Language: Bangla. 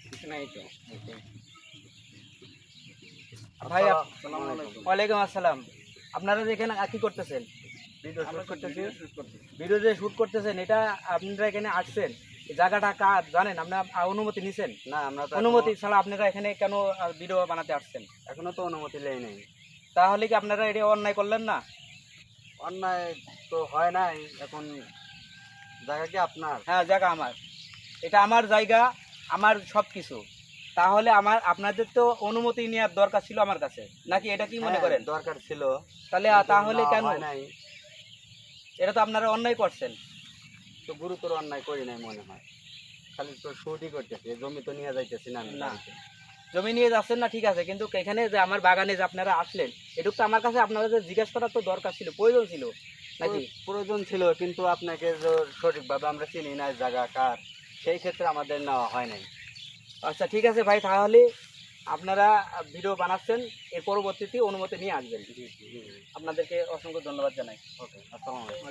কিছু নাই তো। ভাই আসসালামু আলাইকুম। ওয়ালাইকুম আসসালাম। আপনারা যে এখানে কি করতেছেন? ভিডিও আমরা শুট তো করতেছি। ভিডিও শুট করতেছি। ভিডিও যে শুট করতেছেন এটা আপনারা এখানে আসছেন, এই জায়গাটা কার জানেন? আপনারা অনুমতি নিছেন? না আমরা তো অনুমতি ছাড়া আপনারা এখানে কেন ভিডিও বানাতে আসছেন? এখনো তো অনুমতি নেই নাই। তাহলে কি আপনারা এটা অন্যায় করলেন না? অন্যায় তো হয় নাই। এখন জায়গা কি আপনার? হ্যাঁ, জায়গা আমার। এটা আমার জায়গা, আমার সব কিছু। তাহলে আপনাদের তো অনুমতি নেওয়ার দরকার ছিল আমার কাছে, নাকি এটা কি মনে হ্যাঁ, করেন? দরকার ছিল। তাহলে কিন্তু তাহলে নেওয়া কেন? হয় নাই। এটা তো আপনারা অন্যায় করছেন। তো গুরুতর অন্যায় করি নাই মনে হয়। খালি তো শুটই করতেছি। জমি তো নিয়ে যাইতেছি না আমি না, বাড়িতে। জমি নিয়ে যাচ্ছেন না ঠিক আছে, কিন্তু এখানে যে আমার বাগানে যে আপনারা আসলেন, এটুকু তো আমার কাছে আপনাদের জিজ্ঞেস করার তো দরকার ছিল, প্রয়োজন ছিল নাকি? প্রয়োজন ছিল, কিন্তু আপনাকে যে সঠিকভাবে আমরা চিনি না জায়গা কার, সেই ক্ষেত্রে আমাদের নেওয়া হয় নাই। আচ্ছা ঠিক আছে ভাই, তাহলে আপনারা ভিডিও বানাচ্ছেন, এর পরবর্তীতে অনুমতি নিয়ে আসবেন। জি জি জি। আপনাদেরকে অসংখ্য ধন্যবাদ জানাই। ওকে, আসসালামু আলাইকুম।